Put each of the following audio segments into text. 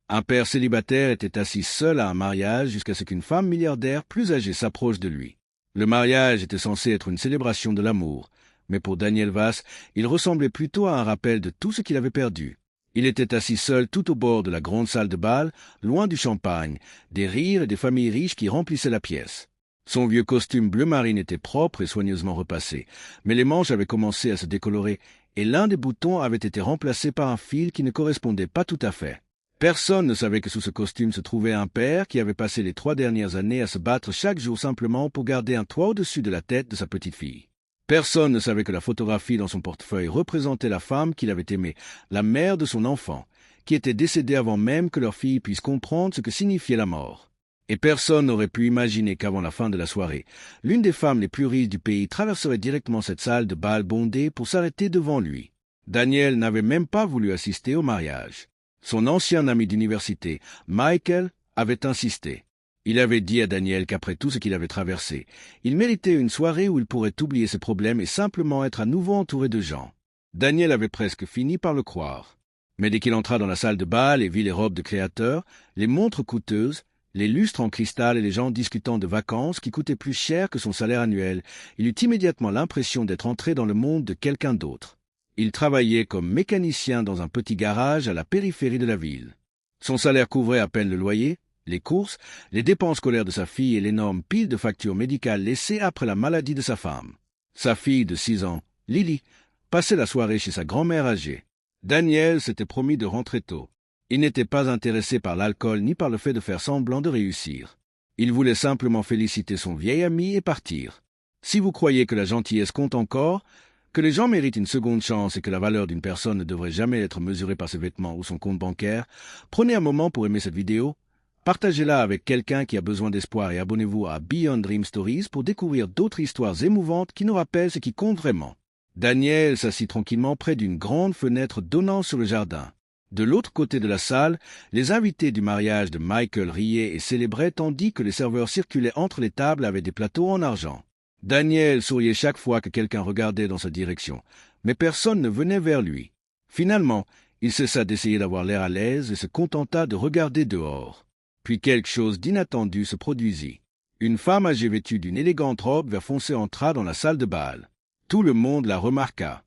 Un père célibataire était assis seul à un mariage jusqu'à ce qu'une femme milliardaire plus âgée s'approche de lui. Le mariage était censé être une célébration de l'amour, mais pour Daniel Vass, il ressemblait plutôt à un rappel de tout ce qu'il avait perdu. Il était assis seul tout au bord de la grande salle de bal, loin du champagne, des rires et des familles riches qui remplissaient la pièce. Son vieux costume bleu marine était propre et soigneusement repassé, mais les manches avaient commencé à se décolorer et l'un des boutons avait été remplacé par un fil qui ne correspondait pas tout à fait. Personne ne savait que sous ce costume se trouvait un père qui avait passé les 3 dernières années à se battre chaque jour simplement pour garder un toit au-dessus de la tête de sa petite fille. Personne ne savait que la photographie dans son portefeuille représentait la femme qu'il avait aimée, la mère de son enfant, qui était décédée avant même que leur fille puisse comprendre ce que signifiait la mort. Et personne n'aurait pu imaginer qu'avant la fin de la soirée, l'une des femmes les plus riches du pays traverserait directement cette salle de bal bondée pour s'arrêter devant lui. Daniel n'avait même pas voulu assister au mariage. Son ancien ami d'université, Michael, avait insisté. Il avait dit à Daniel qu'après tout ce qu'il avait traversé, il méritait une soirée où il pourrait oublier ses problèmes et simplement être à nouveau entouré de gens. Daniel avait presque fini par le croire. Mais dès qu'il entra dans la salle de bal et vit les robes de créateurs, les montres coûteuses, les lustres en cristal et les gens discutant de vacances qui coûtaient plus cher que son salaire annuel, il eut immédiatement l'impression d'être entré dans le monde de quelqu'un d'autre. Il travaillait comme mécanicien dans un petit garage à la périphérie de la ville. Son salaire couvrait à peine le loyer, les courses, les dépenses scolaires de sa fille et l'énorme pile de factures médicales laissées après la maladie de sa femme. Sa fille de 6 ans, Lily, passait la soirée chez sa grand-mère âgée. Daniel s'était promis de rentrer tôt. Il n'était pas intéressé par l'alcool ni par le fait de faire semblant de réussir. Il voulait simplement féliciter son vieil ami et partir. Si vous croyez que la gentillesse compte encore, que les gens méritent une seconde chance et que la valeur d'une personne ne devrait jamais être mesurée par ses vêtements ou son compte bancaire, prenez un moment pour aimer cette vidéo, partagez-la avec quelqu'un qui a besoin d'espoir et abonnez-vous à Beyond Dream Stories pour découvrir d'autres histoires émouvantes qui nous rappellent ce qui compte vraiment. Daniel s'assit tranquillement près d'une grande fenêtre donnant sur le jardin. De l'autre côté de la salle, les invités du mariage de Michael riaient et célébraient tandis que les serveurs circulaient entre les tables avec des plateaux en argent. Daniel souriait chaque fois que quelqu'un regardait dans sa direction, mais personne ne venait vers lui. Finalement, il cessa d'essayer d'avoir l'air à l'aise et se contenta de regarder dehors. Puis quelque chose d'inattendu se produisit. Une femme âgée vêtue d'une élégante robe vert foncé entra dans la salle de bal. Tout le monde la remarqua.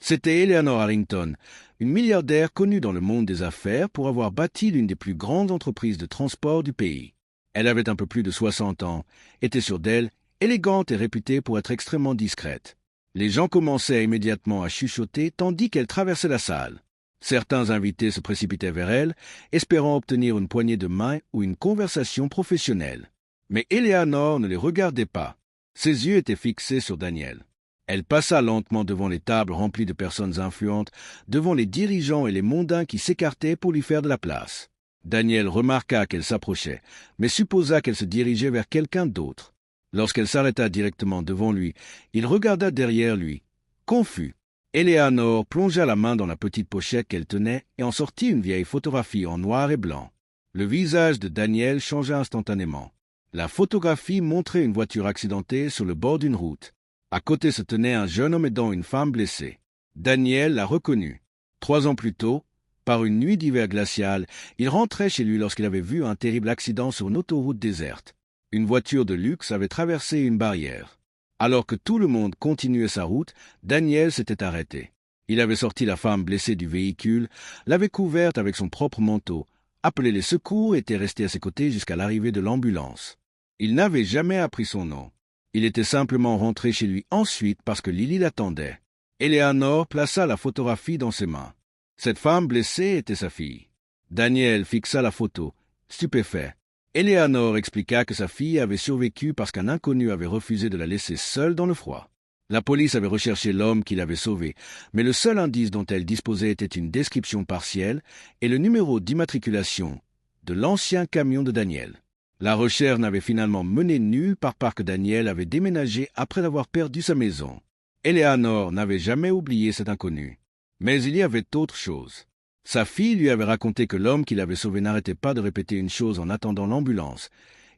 C'était Eleanor Harrington, une milliardaire connue dans le monde des affaires pour avoir bâti l'une des plus grandes entreprises de transport du pays. Elle avait un peu plus de 60 ans, était sûre d'elle, élégante et réputée pour être extrêmement discrète. Les gens commençaient immédiatement à chuchoter tandis qu'elle traversait la salle. Certains invités se précipitaient vers elle, espérant obtenir une poignée de main ou une conversation professionnelle. Mais Eleanor ne les regardait pas. Ses yeux étaient fixés sur Daniel. Elle passa lentement devant les tables remplies de personnes influentes, devant les dirigeants et les mondains qui s'écartaient pour lui faire de la place. Daniel remarqua qu'elle s'approchait, mais supposa qu'elle se dirigeait vers quelqu'un d'autre. Lorsqu'elle s'arrêta directement devant lui, il regarda derrière lui, confus. Eleanor plongea la main dans la petite pochette qu'elle tenait et en sortit une vieille photographie en noir et blanc. Le visage de Daniel changea instantanément. La photographie montrait une voiture accidentée sur le bord d'une route. À côté se tenait un jeune homme aidant une femme blessée. Daniel la reconnut. 3 ans plus tôt, par une nuit d'hiver glacial, il rentrait chez lui lorsqu'il avait vu un terrible accident sur une autoroute déserte. Une voiture de luxe avait traversé une barrière. Alors que tout le monde continuait sa route, Daniel s'était arrêté. Il avait sorti la femme blessée du véhicule, l'avait couverte avec son propre manteau, appelé les secours et était resté à ses côtés jusqu'à l'arrivée de l'ambulance. Il n'avait jamais appris son nom. Il était simplement rentré chez lui ensuite parce que Lily l'attendait. Eleanor plaça la photographie dans ses mains. Cette femme blessée était sa fille. Daniel fixa la photo, stupéfait. Eleanor expliqua que sa fille avait survécu parce qu'un inconnu avait refusé de la laisser seule dans le froid. La police avait recherché l'homme qui l'avait sauvée, mais le seul indice dont elle disposait était une description partielle et le numéro d'immatriculation de l'ancien camion de Daniel. La recherche n'avait finalement mené nulle part parce que Daniel avait déménagé après avoir perdu sa maison. Eleanor n'avait jamais oublié cet inconnu. Mais il y avait autre chose. Sa fille lui avait raconté que l'homme qui l'avait sauvé n'arrêtait pas de répéter une chose en attendant l'ambulance.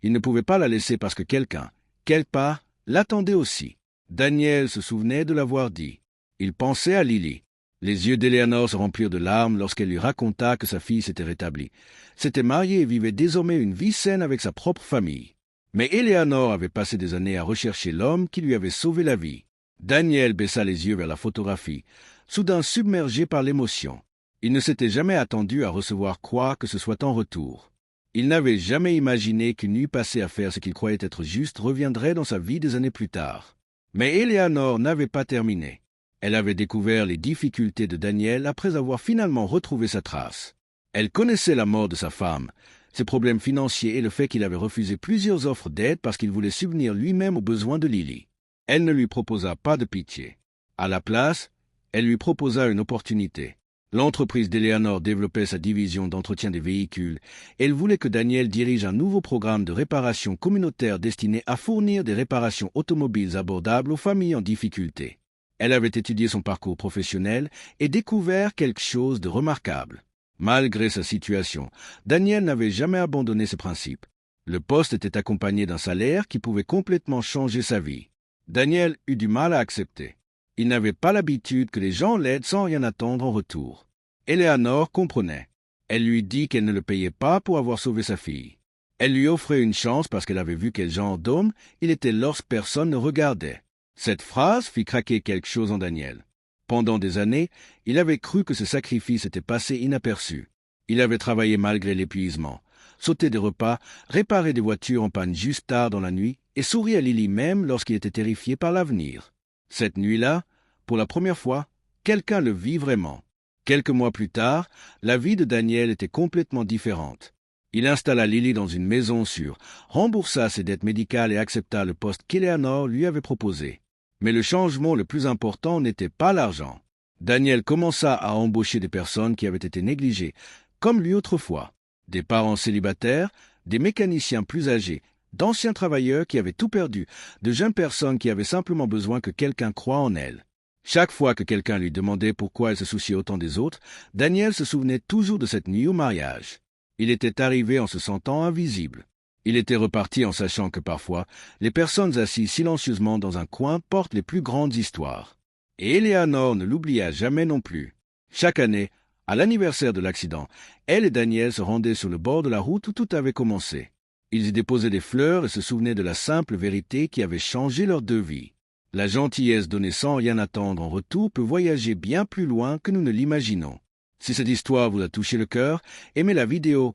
Il ne pouvait pas la laisser parce que quelqu'un, quelque part, l'attendait aussi. Daniel se souvenait de l'avoir dit. Il pensait à Lily. Les yeux d'Éléanore se remplirent de larmes lorsqu'elle lui raconta que sa fille s'était rétablie, s'était mariée et vivait désormais une vie saine avec sa propre famille. Mais Éléanore avait passé des années à rechercher l'homme qui lui avait sauvé la vie. Daniel baissa les yeux vers la photographie, soudain submergé par l'émotion. Il ne s'était jamais attendu à recevoir quoi que ce soit en retour. Il n'avait jamais imaginé qu'une nuit passée à faire ce qu'il croyait être juste reviendrait dans sa vie des années plus tard. Mais Éléanore n'avait pas terminé. Elle avait découvert les difficultés de Daniel après avoir finalement retrouvé sa trace. Elle connaissait la mort de sa femme, ses problèmes financiers et le fait qu'il avait refusé plusieurs offres d'aide parce qu'il voulait subvenir lui-même aux besoins de Lily. Elle ne lui proposa pas de pitié. À la place, elle lui proposa une opportunité. L'entreprise d'Éléanore développait sa division d'entretien des véhicules. Elle voulait que Daniel dirige un nouveau programme de réparation communautaire destiné à fournir des réparations automobiles abordables aux familles en difficulté. Elle avait étudié son parcours professionnel et découvert quelque chose de remarquable. Malgré sa situation, Daniel n'avait jamais abandonné ses principes. Le poste était accompagné d'un salaire qui pouvait complètement changer sa vie. Daniel eut du mal à accepter. Il n'avait pas l'habitude que les gens l'aident sans rien attendre en retour. Éléanore comprenait. Elle lui dit qu'elle ne le payait pas pour avoir sauvé sa fille. Elle lui offrait une chance parce qu'elle avait vu quel genre d'homme il était lorsque personne ne regardait. Cette phrase fit craquer quelque chose en Daniel. Pendant des années, il avait cru que ce sacrifice était passé inaperçu. Il avait travaillé malgré l'épuisement, sauté des repas, réparé des voitures en panne juste tard dans la nuit et souri à Lily même lorsqu'il était terrifié par l'avenir. Cette nuit-là, pour la première fois, quelqu'un le vit vraiment. Quelques mois plus tard, la vie de Daniel était complètement différente. Il installa Lily dans une maison sûre, remboursa ses dettes médicales et accepta le poste qu'Éléanore lui avait proposé. Mais le changement le plus important n'était pas l'argent. Daniel commença à embaucher des personnes qui avaient été négligées, comme lui autrefois. Des parents célibataires, des mécaniciens plus âgés, d'anciens travailleurs qui avaient tout perdu, de jeunes personnes qui avaient simplement besoin que quelqu'un croie en elles. Chaque fois que quelqu'un lui demandait pourquoi elle se souciait autant des autres, Daniel se souvenait toujours de cette nuit au mariage. Il était arrivé en se sentant invisible. Il était reparti en sachant que parfois, les personnes assises silencieusement dans un coin portent les plus grandes histoires. Et Éléanore ne l'oublia jamais non plus. Chaque année, à l'anniversaire de l'accident, elle et Daniel se rendaient sur le bord de la route où tout avait commencé. Ils y déposaient des fleurs et se souvenaient de la simple vérité qui avait changé leurs deux vies. La gentillesse donnée sans rien attendre en retour peut voyager bien plus loin que nous ne l'imaginons. Si cette histoire vous a touché le cœur, aimez la vidéo,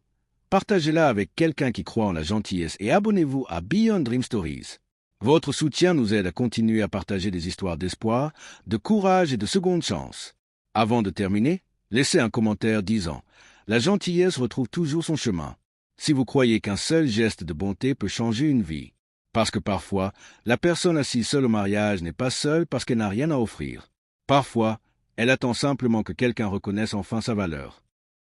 partagez-la avec quelqu'un qui croit en la gentillesse et abonnez-vous à Beyond Dream Stories. Votre soutien nous aide à continuer à partager des histoires d'espoir, de courage et de seconde chance. Avant de terminer, laissez un commentaire disant « La gentillesse retrouve toujours son chemin ». Si vous croyez qu'un seul geste de bonté peut changer une vie. Parce que parfois, la personne assise seule au mariage n'est pas seule parce qu'elle n'a rien à offrir. Parfois, elle attend simplement que quelqu'un reconnaisse enfin sa valeur.